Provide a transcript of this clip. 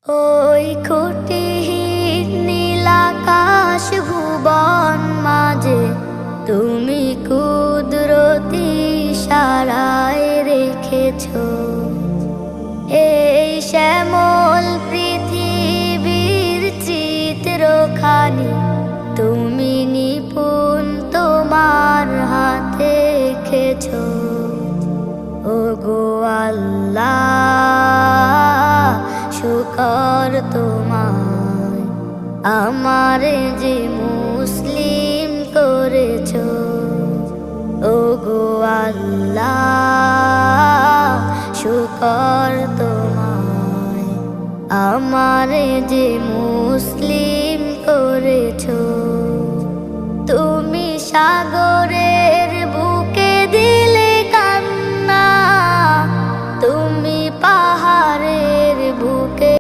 ওই খুঁটিহীন নীলাকাশ ভুবন মাঝে তুমি কুদরতি ইশারায় রেখেছ এই শ্যামল পৃথিবীর চিত্রখানি তুমি নিপুণ তোমার হাতে এঁকেছ। ওগো আল্লাহ, শুকর তোমার আমারে যে মুসলিম করেছ। ওগো আল্লাহ, শুকর তোমার আমারে যে মুসলিম করেছ। তুমি সাগরে